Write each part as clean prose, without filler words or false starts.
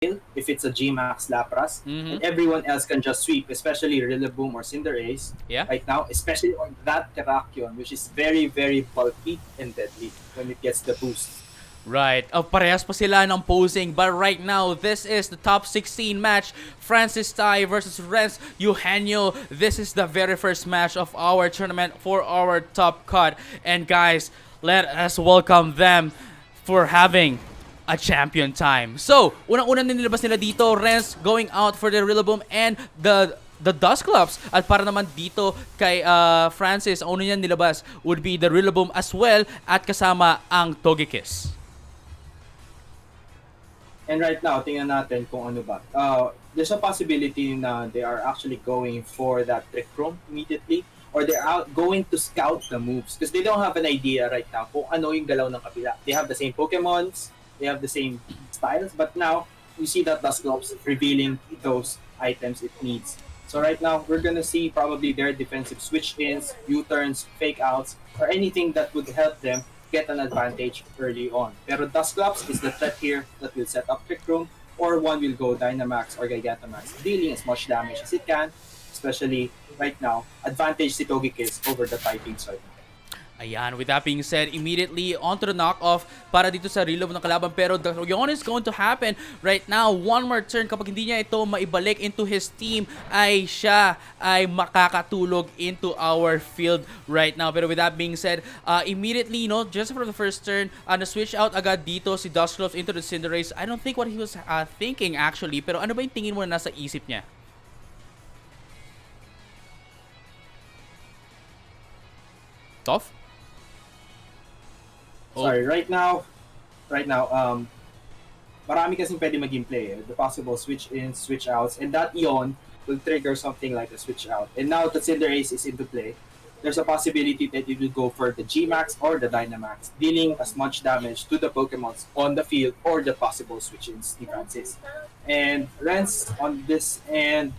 if it's a G-Max Lapras, and everyone else can just sweep, especially Rillaboom or Cinderace Yeah. right now, especially on that Terrakion, which is very, very bulky and deadly when it gets the boost. Right. Parehas pa sila ng posing. But right now, this is the top 16 match. Francis Tai versus Rence Eugenio. This is the very first match of our tournament for our top cut. And guys, let us welcome them for having a champion time. So, unang-unang nilabas nila dito, Rence going out for the Rillaboom and the Dusclops. At para naman dito kay Francis, ang una niyan nilabas would be the Rillaboom as well at kasama ang Togekiss. And right now, tingnan natin kung ano ba. There's a possibility na they are actually going for that Trick Room immediately, or they're out going to scout the moves because they don't have an idea right now kung ano yung galaw ng kabila. They have the same Pokemons, they have the same styles, but now you see that Dusclops revealing those items it needs. So right now, we're gonna see probably their defensive switch-ins, U-turns, fake-outs, or anything that would help them get an advantage early on. Pero Dusclops is the threat here that will set up Trick Room, or one will go Dynamax or Gigantamax, dealing as much damage as it can, especially right now, advantage si Togekiss over the typings right now. Ayan, with that being said, immediately onto the knockoff para dito sa Rillaboom ng kalaban. Pero yun is going to happen right now. One more turn, kapag hindi niya ito maibalik into his team, ay siya ay makakatulog into our field right now. Pero with that being said, immediately, just for the first turn, na-switch out agad dito si Dusclops into the Cinderace. I don't think what he was thinking actually. Pero ano ba yung tingin mo na nasa isip niya? Toff? Sorry, right now, marami kasing pwede maging play. The possible switch-ins, switch-outs, and that Eon will trigger something like a switch-out. And now that Cinderace is into play, there's a possibility that it will go for the G-Max or the Dynamax, dealing as much damage to the Pokemons on the field or the possible switch-ins ni Francis. And Rence on this end,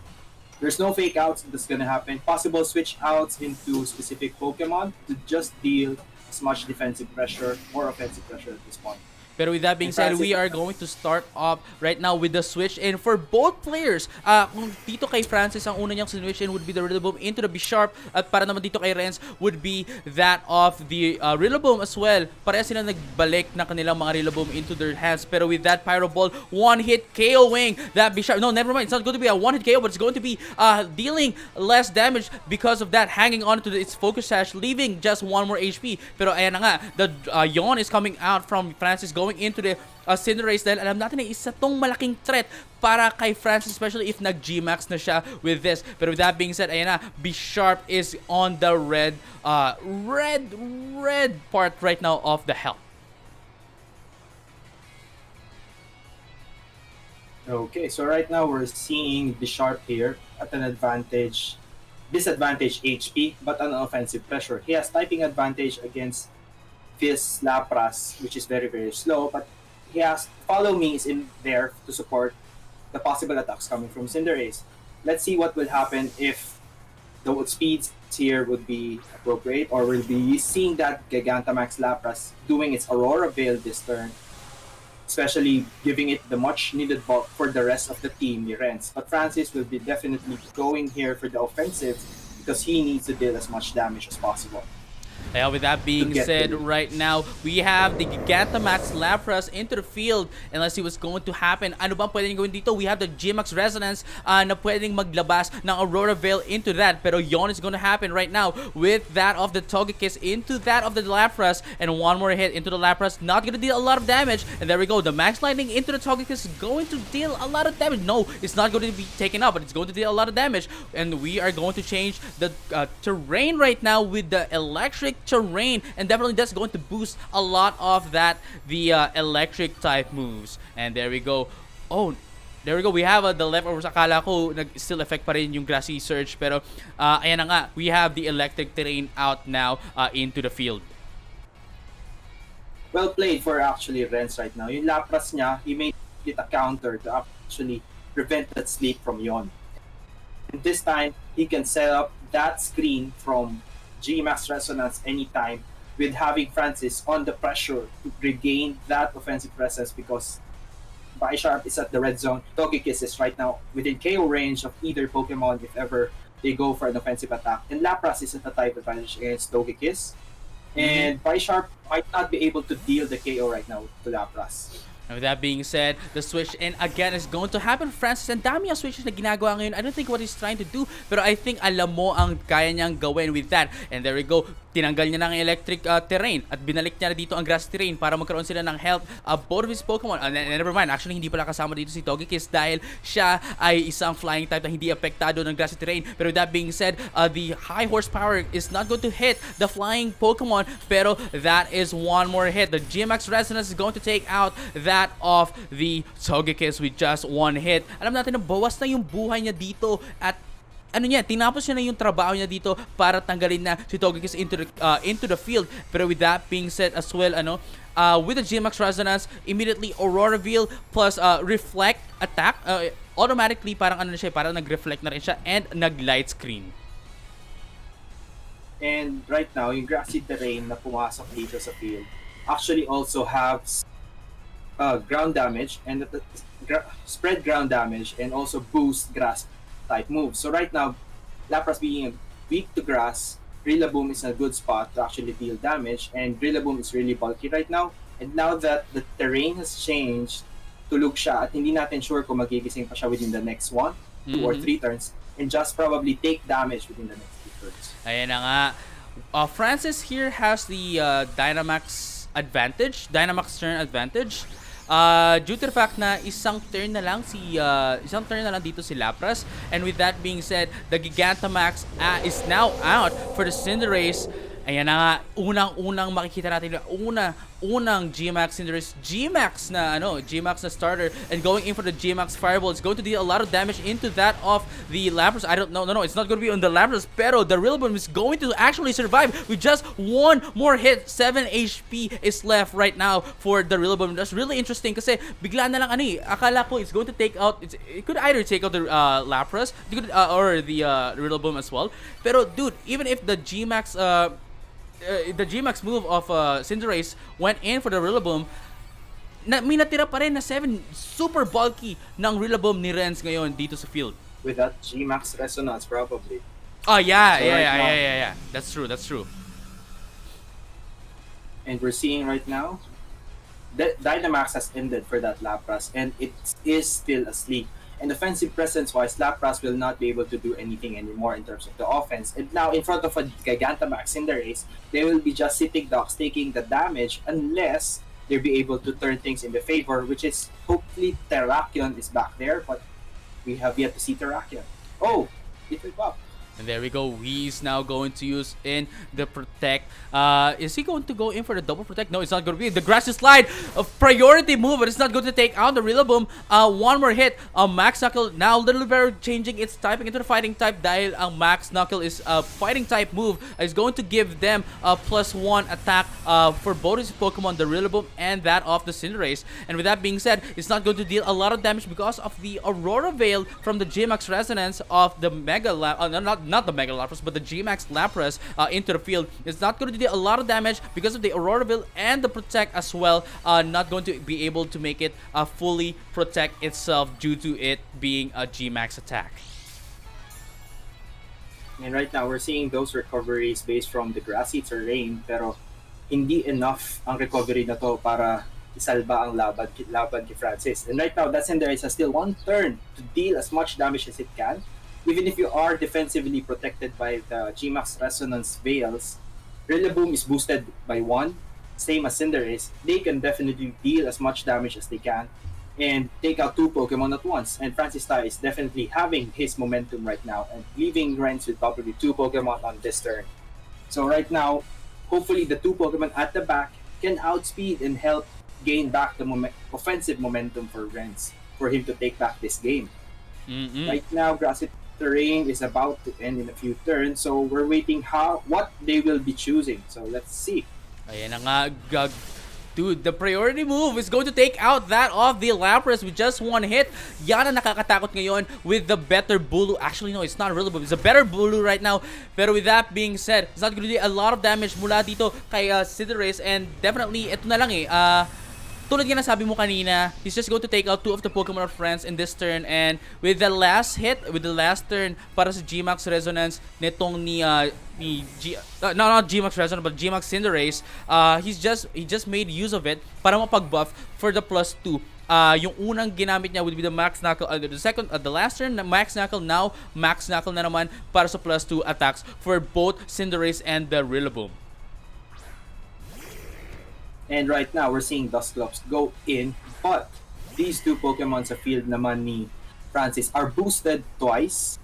there's no fake outs that's gonna happen. Possible switch outs into specific Pokemon to just deal as much defensive pressure or offensive pressure at this point. Pero with that being said, we are going to start up right now with the switch in for both players. Kung dito kay Francis, ang una niyang switch in would be the Rillaboom into the B-Sharp. At para naman dito kay Rence would be that of the Rillaboom as well. Pareha sila nagbalik na kanilang mga Rillaboom into their hands. Pero with that Pyro Ball, one-hit KOing that B-Sharp. No, never mind. It's not going to be a one-hit KO, but it's going to be dealing less damage because of that, hanging on to its focus sash, leaving just one more HP. Pero ayan na nga, the yawn is coming out from Francis going into the Cinderace dahil alam natin na isa tong malaking threat para kay Francis, especially if nag-G-Max na siya with this. Pero with that being said, ayan na, B-Sharp is on the red part right now of the health. Okay, so right now we're seeing B-Sharp here at an disadvantage HP, but an offensive pressure. He has typing advantage against this Lapras, which is very, very slow, but he has Follow Me is in there to support the possible attacks coming from Cinderace. Let's see what will happen if the speeds here would be appropriate, or we'll be seeing that Gigantamax Lapras doing its Aurora Veil this turn, especially giving it the much needed bulk for the rest of the team, ni Rence. But Francis will be definitely going here for the offensive because he needs to deal as much damage as possible. With that being said, right now, we have the Gigantamax Lapras into the field. And let's see what's going to happen. Ano bang pwedeng gawin dito? We have the G-Max Resonance na pwedeng maglabas ng Aurora Veil into that. Pero yon is going to happen right now with that of the Togekiss into that of the Lapras. And one more hit into the Lapras. Not going to deal a lot of damage. And there we go. The Max Lightning into the Togekiss is going to deal a lot of damage. No, it's not going to be taken up, but it's going to deal a lot of damage. And we are going to change the terrain right now with the Electric Terrain, and definitely that's going to boost a lot of that the electric type moves. And there we go. Oh, there we go. We have the leftovers. Akala ko still effect pa rin yung Grassy Surge, pero ayan na nga, we have the Electric Terrain out now into the field. Well played for actually Rence right now. Yung Lapras niya, he made it a counter to actually prevent that sleep from Yon. And this time, he can set up that screen from G-Max Resonance anytime with having Francis on the pressure to regain that offensive presence, because Sharp is at the red zone. Togekiss is right now within KO range of either Pokemon if ever they go for an offensive attack. And Lapras is at the type advantage against Togekiss. And Sharp might not be able to deal the KO right now to Lapras. And with that being said, the switch in again is going to happen. Francis, and dami ang switches na ginagawa ngayon. I don't think what he's trying to do, pero I think alam mo ang kaya niyang gawin with that. And there we go. Tinanggal niya ng electric terrain at binalik niya na dito ang grass terrain para magkaroon sila ng health both of his Pokemon. Never mind, actually hindi pala kasama dito si Togekiss dahil siya ay isang flying type na hindi apektado ng grass terrain. Pero with that being said, the high horsepower is not going to hit the flying Pokemon, pero that is one more hit. The GMX Resonance is going to take out that of the Togekiss with just one hit. Alam natin na bawas na yung buhay niya dito at ano niya, tinapos niya na yung trabaho niya dito para tanggalin na si Togekiss into the field. Pero with that being said as well, with the GMX Resonance, immediately Aurora Veil plus Reflect attack, automatically parang ano na siya, parang nag-reflect na rin siya and nag-light screen. And right now, yung grassy terrain na pumasok dito sa field actually also have ground damage and spread ground damage and also boost grass type moves. So right now, Lapras being weak to grass, Rillaboom is in a good spot to actually deal damage, and Rillaboom is really bulky right now. And now that the terrain has changed, tulog siya at hindi natin sure kung magigising pa siya within the next 1, 2, or 3 turns, and just probably take damage within the next 2 turns. Ayan na nga. Francis here has the Dynamax advantage, Dynamax turn advantage. Due to the fact na isang turn na lang dito si Lapras, and with that being said, the Gigantamax is now out for the Cinderace. Ayan na nga, unang makikita natin, unang G-Max Cinderace, G-Max na starter, and going in for the G-Max Fireball. It's going to deal a lot of damage into that of the Lapras. I don't know, no, it's not going to be on the Lapras, pero the Rillaboom is going to actually survive with just one more hit. 7 HP is left right now for the Rillaboom. That's really interesting kasi bigla na lang akala ko it's going to take out, it could either take out the Lapras, or the Rillaboom as well. Pero dude, even if the G-Max move of Cinderace went in for the Rillaboom, may natira pa rin na 7 super bulky ng Rillaboom ni Rence ngayon dito sa field. With that G-Max Resonance, probably. Oh, yeah. That's true. And we're seeing right now, the Dynamax has ended for that Lapras, and it is still asleep. And offensive presence-wise, Lapras will not be able to do anything anymore in terms of the offense. And now, in front of a Gigantamax Cinderace, they will be just sitting ducks taking the damage unless they'll be able to turn things in the favor, which is hopefully Terrakion is back there, but we have yet to see Terrakion. Oh, it will pop. And there we go. He's now going to use in the Protect. Is he going to go in for the double Protect? No, it's not going to be. The Grassy Slide, a priority move, but it's not going to take out the Rillaboom. One more hit. Max Knuckle now Little Bear changing its typing into the fighting type dahil ang Max Knuckle is a fighting type move. Is going to give them a +1 attack for both his Pokemon, the Rillaboom and that of the Cinderace. And with that being said, it's not going to deal a lot of damage because of the Aurora Veil from the GMX Resonance of the Mega not the Mega Lapras, but the G-Max Lapras into the field. It's not going to do a lot of damage because of the Aurora Veil and the Protect as well. Not going to be able to make it fully protect itself due to it being a G-Max attack. And right now, we're seeing those recoveries based from the grassy terrain, pero hindi enough ang recovery na to para isalba ang laban kay Francis. And right now, that Cinderace has still 1 turn to deal as much damage as it can. Even if you are defensively protected by the G-Max Resonance Veils, Rillaboom is boosted by 1, same as Cinderace. They can definitely deal as much damage as they can and take out 2 Pokemon at once. And Francis Tai is definitely having his momentum right now and leaving Rence with probably 2 Pokemon on this turn. So right now, hopefully the 2 Pokemon at the back can outspeed and help gain back the offensive momentum for Rence for him to take back this game. Right now, grassy terrain is about to end in a few turns, so we're waiting what they will be choosing. So let's see. Ayan na nga, dude, the priority move is going to take out that of the Lapras with just 1 hit. Yan ang nakakatakot ngayon with the better Bulu. Actually, no, it's not really Bulu. It's a better Bulu right now. Pero with that being said, it's not going to do a lot of damage mula dito kay Cinderace. And definitely, ito na lang tulad nga na sabi mo kanina, he's just going to take out 2 of the Pokemon of friends in this turn, and with the last hit, with the last turn para sa G-Max Resonance nitong not G-Max Resonance but G-Max Cinderace, he just made use of it para mapag-buff for the +2. Yung unang ginamit niya would be the Max Knuckle, the last turn Max Knuckle, now Max Knuckle na naman para sa +2 attacks for both Cinderace and the Rillaboom. And right now, we're seeing Dusclops go in, but these 2 Pokemon sa field naman ni Francis are boosted twice,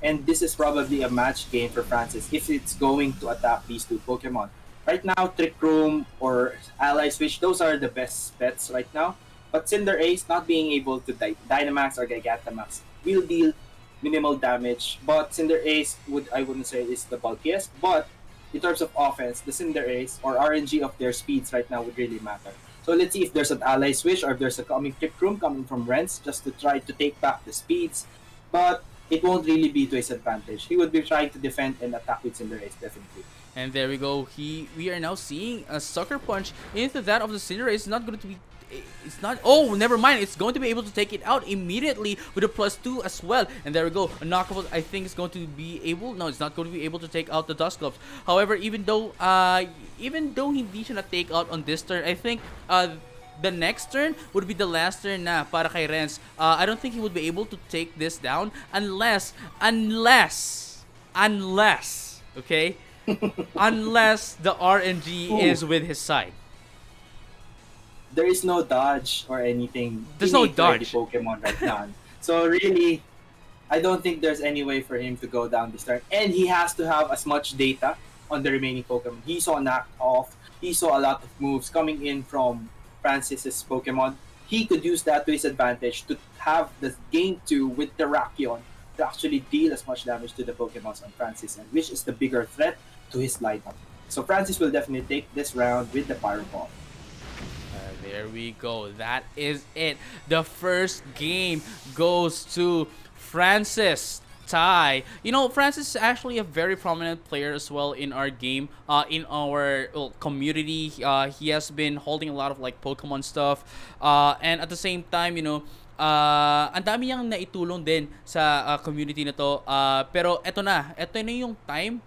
and this is probably a match game for Francis if it's going to attack these 2 Pokemon. Right now, Trick Room or Ally Switch, those are the best bets right now. But Cinderace not being able to Dynamax or Gigantamax will deal minimal damage. But Cinderace I wouldn't say is the bulkiest, but in terms of offense, the Cinderace or RNG of their speeds right now would really matter. So let's see if there's an ally switch or if there's a coming Trick Room coming from Rence just to try to take back the speeds. But it won't really be to his advantage. He would be trying to defend and attack with Cinderace, definitely. And there we go. We are now seeing a Sucker Punch into that of the Cinderace. It's not going to be... It's not... Oh, never mind. It's going to be able to take it out immediately with a +2 as well. And there we go. A knockout, I think, is going to be able... No, it's not going to be able to take out the Dusclops. However, even though hindi siya na-take out on this turn, I think the next turn would be the last turn na para kay Rence. I don't think he would be able to take this down unless, okay? Unless the RNG is with his side. There is no dodge or anything. There's no dodge. Pokemon right now. So really, I don't think there's any way for him to go down this turn. And he has to have as much data on the remaining Pokemon. He saw knock off. He saw a lot of moves coming in from Francis's Pokemon. He could use that to his advantage to have the game 2 with Terrakion to actually deal as much damage to the Pokemon on Francis, and which is the bigger threat to his lineup. So Francis will definitely take this round with the Pyro Ball. There we go. That is it. The first game goes to Francis. Tie. You know, Francis is actually a very prominent player as well in our game, in our community. He has been holding a lot of like Pokemon stuff, and at the same time, you know, ang dami niyang naitulong din sa community na to. Pero ito na yung time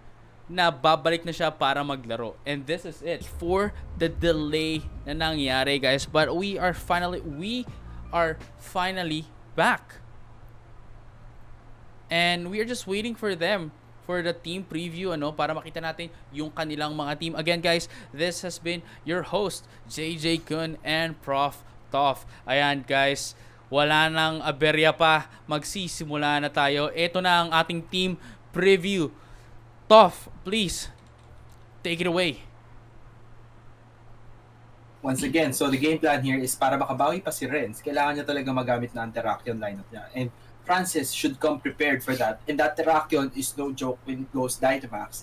na babalik na siya para maglaro. And this is it for the delay na nangyari, guys. But we are finally back. And we are just waiting for them for the team preview, para makita natin yung kanilang mga team. Again, guys, this has been your host, JJ-kun and Prof. Toff. Ayan, guys, wala nang aberya pa. Magsisimula na tayo. Ito na ang ating team preview. Toff, please, take it away. Once again, so the game plan here is para makabawi pa si Rence, kailangan niya talaga magamit na ang Terrakion lineup niya. And Francis should come prepared for that. And that Terrakion is no joke when it goes Dynamax.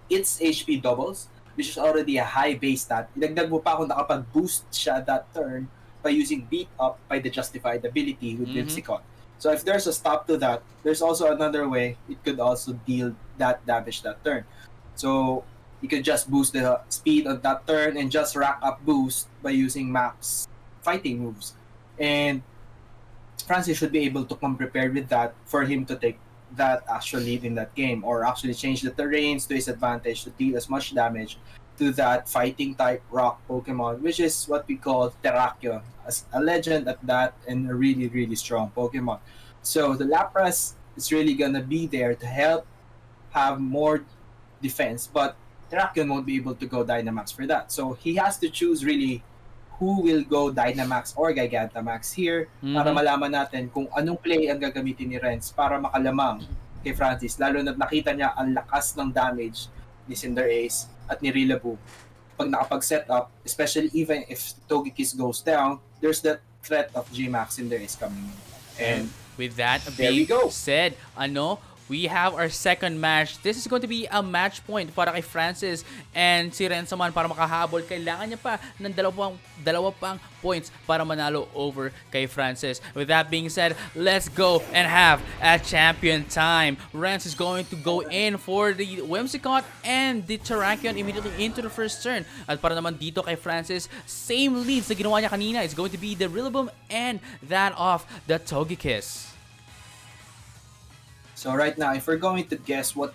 Its HP doubles, which is already a high base stat. Idagdag mo pa kung nakapag-boost siya that turn by using Beat Up by the Justified ability with Whimsicott. So if there's a stop to that, there's also another way it could also deal that damage that turn. So you could just boost the speed on that turn and just rack up boost by using max fighting moves. And Francis should be able to come prepared with that for him to take that actual lead in that game, or actually change the terrains to his advantage to deal as much damage to that fighting type rock Pokemon, which is what we call Terrakion, as a legend at that and a really, really strong Pokemon. So the Lapras is really gonna be there to help have more defense, but Terrakion won't be able to go Dynamax for that. So he has to choose really who will go Dynamax or Gigantamax here para malaman natin kung anong play ang gagamitin ni Rence para makalamang kay Francis, lalo na nakita niya ang lakas ng damage ni Cinderace at ni Rillaboom. Pag nakapag-set up, especially even if Togekiss goes down, there's that threat of G-Max Cinderace coming in. And with that there we being go. said, we have our second match. This is going to be a match point para kay Francis, and si Rence man para makahabol. Kailangan niya pa ng dalawa pang points para manalo over kay Francis. With that being said, let's go and have a champion time. Rence is going to go in for the Whimsicott and the Terrakion immediately into the first turn. At para naman dito kay Francis, same leads na ginawa niya kanina. It's going to be the Rillaboom and that of the Togekiss. So right now, if we're going to guess what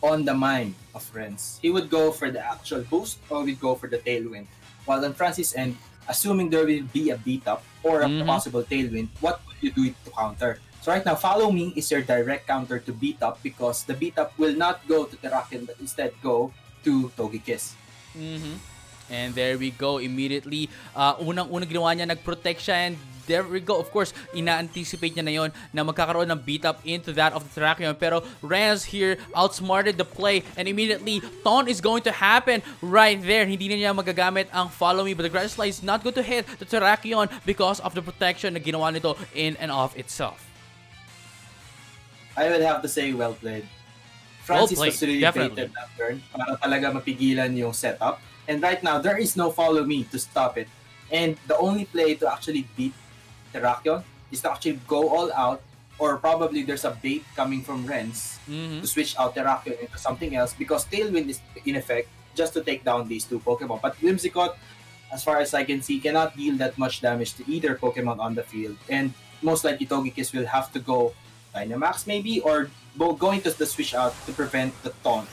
on the mind of Rence, he would go for the actual boost or we'd go for the Tailwind. While on Francis' end, assuming there will be a beat up or a possible Tailwind, what would you do to counter? So right now, Follow Me is your direct counter to beat up because the beat up will not go to Terrakion but instead go to Togekiss. And there we go immediately. Unang-unang ginawa niya, nag-protect siya, and there we go. Of course, ina-anticipate niya na yon na magkakaroon ng beat up into that of the Terrakion. Pero Rence here outsmarted the play, and immediately taunt is going to happen right there. Hindi na niya magagamit ang Follow Me, but the Grass Slide is not going to hit the Terrakion because of the protection na ginawa nito in and of itself. I would have to say well played. Francis was really created that turn para talaga mapigilan yung setup. And right now, there is no Follow Me to stop it. And the only play to actually beat Terrakion is to actually go all out, or probably there's a bait coming from Rence to switch out Terrakion into something else because Tailwind is in effect just to take down these two Pokemon. But Whimsicott, as far as I can see, cannot deal that much damage to either Pokemon on the field. And most likely Togekiss will have to go Dynamax maybe, or going to the switch out to prevent the taunt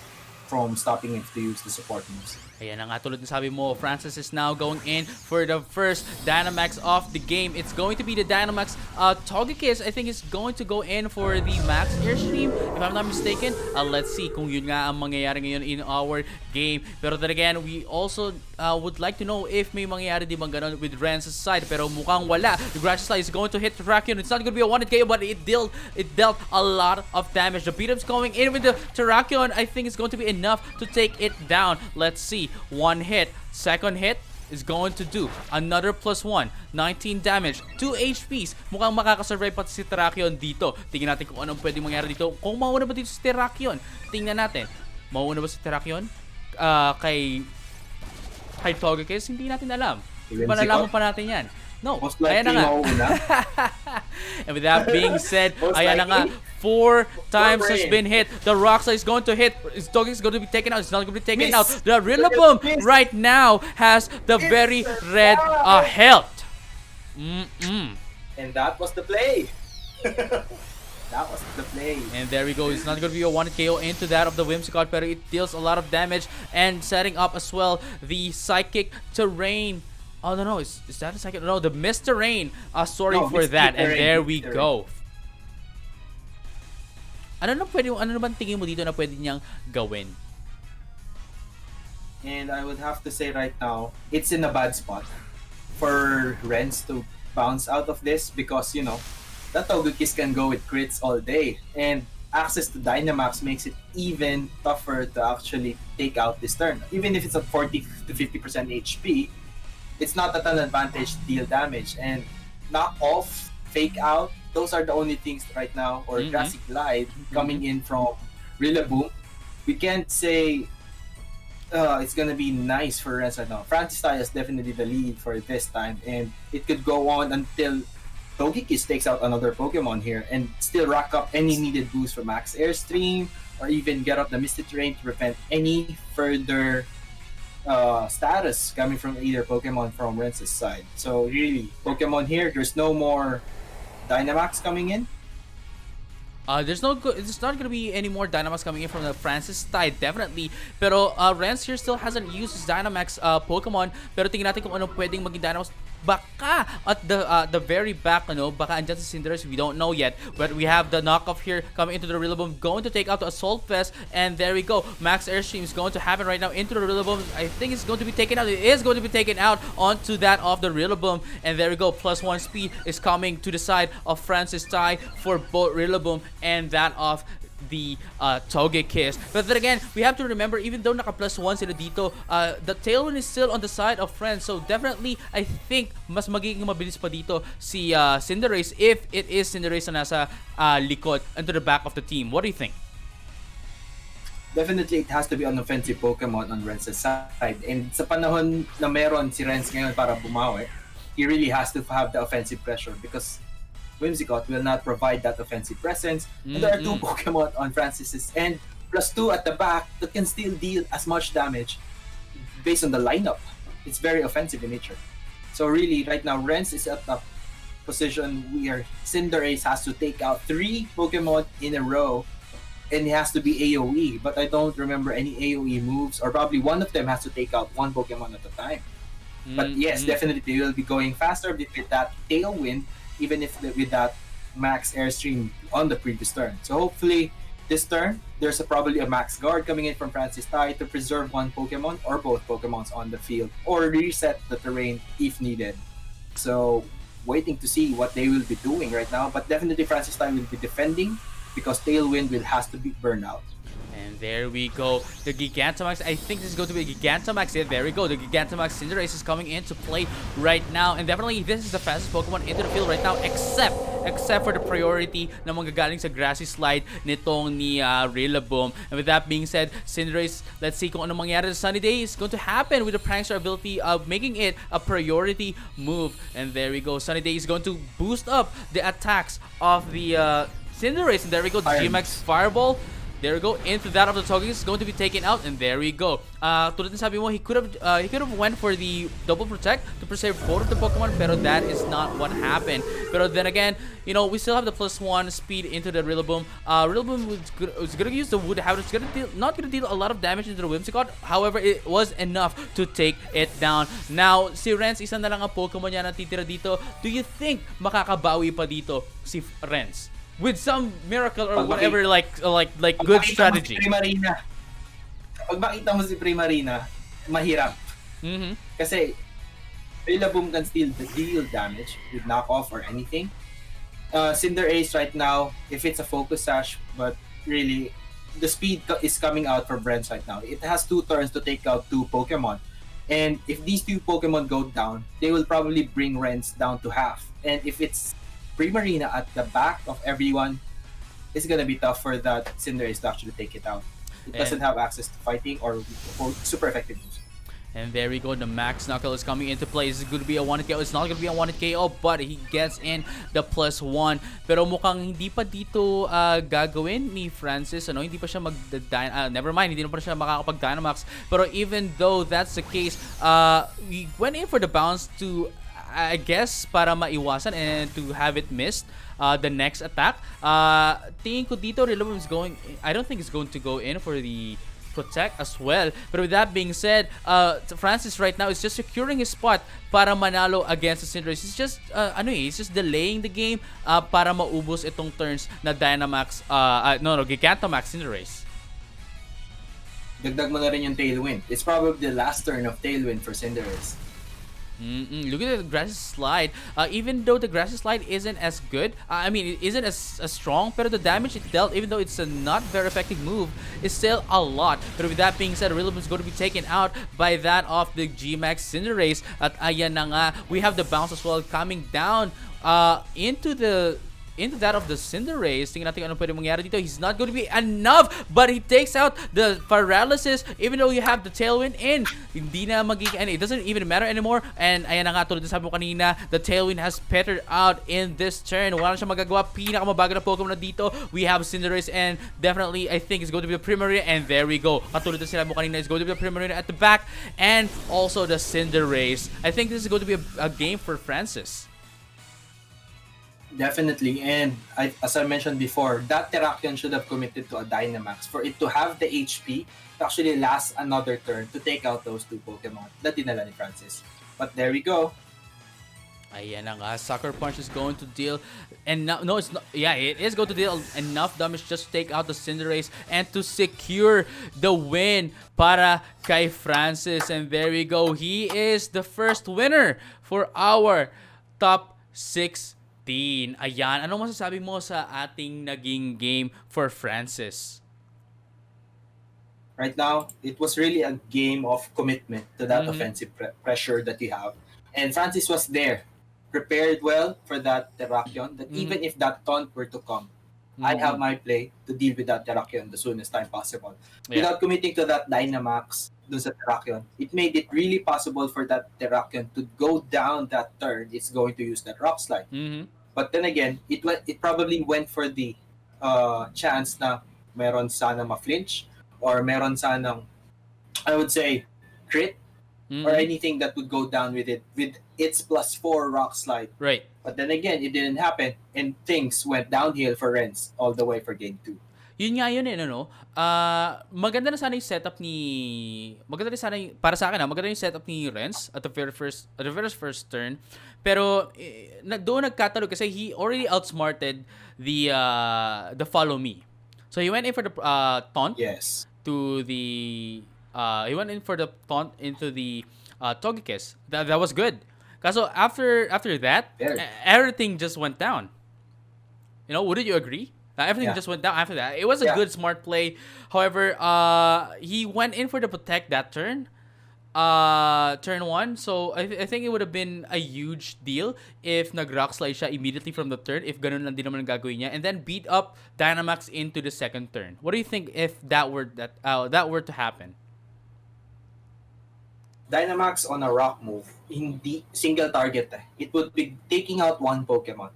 from stopping him to use the support moves. Ayan na nga, tulad ng sabi mo, Francis is now going in for the first Dynamax of the game. It's going to be the Dynamax. Togekiss, I think, is going to go in for the Max Airstream, if I'm not mistaken. Let's see kung yun nga ang mangyayari ngayon in our game. Pero then again, we also would like to know if may mangyayari di bang ganun with Rence's side. Pero mukhang wala. The Grass Slide is going to hit Terrakion. It's not going to be a one-hit KO, but it dealt a lot of damage. The beat-up's going in with the Terrakion. I think it's going to be enough to take it down. Let's see. One hit. Second hit is going to do another +1. 19 damage. 2 HPs. Mukhang makakasurvive pati si Terrakion dito. Tingnan natin kung anong pwedeng mangyari dito. Kung mauna ba dito si Terrakion? Tingnan natin. Mauna ba si Terrakion? Kay Togekiss? Hindi natin alam. Malalaman pa natin yan. No, ayan na nga. And with that being said, ayan na nga. 4 times has been hit. The Rock Slide is going to hit. Togekiss is going to be taken out. It's not going to be taken out. The Rillaboom right now has the very red health. And that was the play. That was the play. And there we go. It's not going to be a 1 KO into that of the Whimsicott, but it deals a lot of damage and setting up as well the Psychic Terrain. Oh no, is that a second? No, the Mr. Rain. Sorry for that. And there we go. Ano naman tingin mo dito na pwede niyang gawin? And I would have to say right now, it's in a bad spot for Rence to bounce out of this because, you know, that Togekiss can go with crits all day. And access to Dynamax makes it even tougher to actually take out this turn. Even if it's a 40 to 50% HP, it's not at an advantage to deal damage. And knock off, fake out, those are the only things right now, or Grassy Glide coming in from Rillaboom. We can't say it's gonna be nice for Rence right now. Francis is definitely the lead for this time, and it could go on until Togekiss takes out another Pokemon here and still rack up any needed boost for Max Airstream, or even get up the Misty Terrain to prevent any further status coming from either Pokemon from Rence's side. So really, Pokemon here, there's no more Dynamax coming in. It's not gonna be any more Dynamax coming in from the Francis side, definitely. Pero Rence here still hasn't used his Dynamax Pokemon. Pero tingnan natin kung ano pwedeng maging Dynamax. Baka at the very back, baka andyan si Cinderace, we don't know yet. But we have the knockoff here coming into the Rillaboom, going to take out the Assault Vest, and there we go. Max Airstream is going to happen right now into the Rillaboom. I think it's going to be taken out. It is going to be taken out onto that of the Rillaboom, and there we go. +1 speed is coming to the side of Francis tie for both Rillaboom and that of the Togekiss. But then again, we have to remember, even though naka +1 sila dito, the Tailwind is still on the side of Friends. So definitely, I think mas magiging mabilis pa dito si Cinderace if it is Cinderace na nasa likod into the back of the team. What do you think? definitely it has to be an offensive Pokemon on Rence's side. And sa panahon na meron si Rence ngayon para bumawi, he really has to have the offensive pressure because Whimsicott will not provide that offensive presence. And there are two Pokemon on Francis's end, plus two at the back that can still deal as much damage based on the lineup. It's very offensive in nature. So really, right now, Rence is at a position where Cinderace has to take out 3 Pokemon in a row and it has to be AoE. But I don't remember any AoE moves, or probably one of them has to take out one Pokemon at a time. But yes, definitely they will be going faster with that Tailwind, even if with that max Airstream on the previous turn. So hopefully this turn, there's probably a max guard coming in from Francis Tai to preserve one Pokemon or both Pokemons on the field or reset the terrain if needed. So waiting to see what they will be doing right now. But definitely Francis Tai will be defending because Tailwind will has to be burned out. And there we go. The Gigantamax, I think this is going to be a Gigantamax. Yeah, there we go. The Gigantamax Cinderace is coming into play right now. And definitely, this is the fastest Pokemon into the field right now, except for the priority na manggagaling sa grassy slide nitong ni Rillaboom. And with that being said, Cinderace, let's see kung ano mangyari sa Sunny Day is going to happen with the Prankster ability of making it a priority move. And there we go. Sunny Day is going to boost up the attacks of the Cinderace. And there we go. The G-Max Fireball. There we go. Into that of the Togekiss is going to be taken out, and there we go. Tulad ng sabi mo, he could have went for the double protect to preserve both of the Pokemon, pero that is not what happened. Pero then again, you know, we still have the +1 speed into the Rillaboom. Rillaboom was gonna use the Wood Habit. It's not gonna deal a lot of damage into the Whimsicott. However, it was enough to take it down. Now, si Rence, isa na lang ang Pokemon niya na titira dito. Do you think makakabawi pa dito si Rence? With some miracle or whatever, like good strategy. Pag makita mo si Primarina, mahirap. Kasi Rillaboom can still deal damage with knockoff or anything. Cinderace right now, if it's a focus sash, but really the speed is coming out from Rence right now. It has 2 turns to take out 2 Pokemon. And if these 2 Pokemon go down, they will probably bring Rence down to half. And if it's Primarina at the back of everyone, it's gonna be tough for that Cinderace to actually take it out. It doesn't have access to fighting or super effective moves. And there we go. The Max Knuckle is coming into play. Is it going to be a 1-hit KO? It's not going to be a 1-hit KO, but he gets in the +1. Pero mukhang hindi pa dito gagawin ni Francis. Ano, hindi pa siya never mind, hindi na pa siya makakapag-Dynamax. Pero even though that's the case, we went in for the bounce to, I guess, para maiwasan and to have it missed the next attack. Tingin ko dito, Rillaboom is going, I don't think it's going to go in for the protect as well. But with that being said, Francis right now is just securing his spot para manalo against the Cinderace. He's just, he's just delaying the game para maubos itong turns na Dynamax, Gigantamax Cinderace. Dagdag mo na rin yung Tailwind. It's probably the last turn of Tailwind for Cinderace. Look at the grassy slide. Even though the grassy slide isn't as good, it isn't as strong, pero the damage it dealt, even though it's a not very effective move, is still a lot. But with that being said, Rillaboom is going to be taken out by that of the G-Max Cinderace. At ayan na nga, we have the bounce as well coming down into that of the Cinderace. Tingnan natin anong pwede mangyari dito. He's not going to be enough, but he takes out the paralysis even though you have the Tailwind in. Hindi na magiging, it doesn't even matter anymore. And ayan na nga, tulad na sabi mo kanina, the Tailwind has petered out in this turn. Wala na siya magagawa. Pinakamabagal na Pokemon na dito. We have Cinderace, and definitely I think it's going to be the Primarina, and there we go. Katulad na sinabi mo kanina, it's going to be the Primarina at the back and also the Cinderace. I think this is going to be a game for Francis. Definitely, and as I mentioned before, that Terrakion should have committed to a Dynamax for it to have the HP to actually last another turn to take out those 2 Pokemon na dinala ni Francis. But there we go. Ayan na nga, Sucker Punch is going to deal, and no, it's not. Yeah, it is going to deal enough damage just to take out the Cinderace and to secure the win para kay Francis. And there we go. He is the first winner for our top 6. Ayan, anong masasabi mo sa ating naging game for Francis? Right now, it was really a game of commitment to that offensive pressure that you have. And Francis was there, prepared well for that Terrakion, that even if that taunt were to come, I have my play to deal with that Terrakion the soonest time possible. Yeah. Without committing to that Dynamax dun sa Terrakion, it made it really possible for that Terrakion to go down that turn. It's going to use that Rock Slide. Mhm. But then again, it probably went for the chance na meron sana ma-flinch or meron sanang, I would say, crit or Mhm. anything that would go down with it with its +4 Rock Slide. Right. But then again, it didn't happen and things went downhill for Rence all the way for game 2. Yun nga yun no? Maganda na sana yung setup maganda rin sana yung, para sa akin maganda yung setup ni Rence at the very first turn. Pero doon nagkatalo kasi he already outsmarted the follow me. So he went in for the taunt Yes. to the he went in for the taunt into the Togekiss. That was good. Kaso after that, everything just went down. You know, wouldn't you agree? Everything just went down after that. It was a good, smart play. However, he went in for the protect that turn. Turn 1. So, I think it would have been a huge deal if nag-rock slide siya immediately from the turn, if ganun lang din naman ang gagawin niya, and then beat up Dynamax into the second turn. What do you think if that were to happen? Dynamax on a rock move, hindi single target. It would be taking out one Pokemon,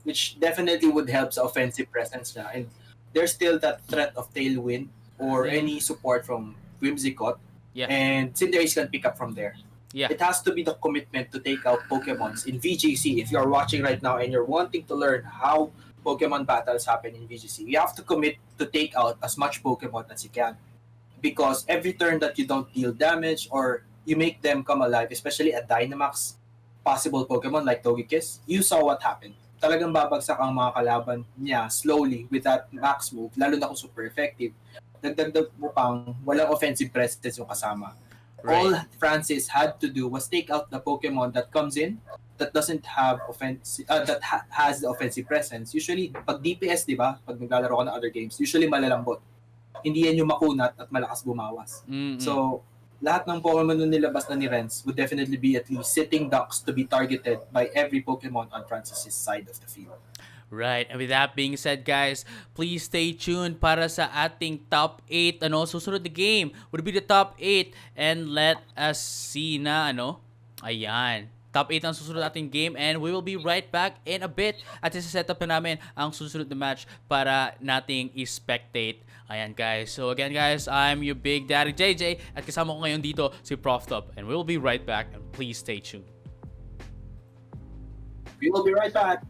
which definitely would help sa offensive presence niya. And there's still that threat of Tailwind or any support from Whimsicott. Yeah. And Cinderace can pick up from there. Yeah. It has to be the commitment to take out Pokemons in VGC. If you're watching right now and you're wanting to learn how Pokemon battles happen in VGC, you have to commit to take out as much Pokemon as you can. Because every turn that you don't deal damage or you make them come alive, especially a Dynamax possible Pokemon like Togekiss, you saw what happened. Talagang babagsak ang mga kalaban niya slowly with that max move, lalo na kung super effective. Dagdag mo pang walang offensive presence yung kasama. Right. All Francis had to do was take out the Pokemon that comes in that doesn't have has the offensive presence. Usually, pag DPS, di ba? Pag naglalaro ka ng other games, usually malalambot. Hindi yan yung makunat at malakas bumawas. So, lahat ng Pokemon na nilabas na ni Rence would definitely be at least sitting ducks to be targeted by every Pokemon on Francis' side of the field. Right. And with that being said, guys, please stay tuned para sa ating top 8. Susunod na game would be the top 8. And let us see na, ayan. Top 8 ang susunod ating game and we will be right back in a bit at isa-set up na namin ang susunod na match para nating i-spectate. Ayan guys. So again guys, I'm your Big Daddy JJ at kasama ko ngayon dito si Prof and we will be right back and please stay tuned. We will be right back.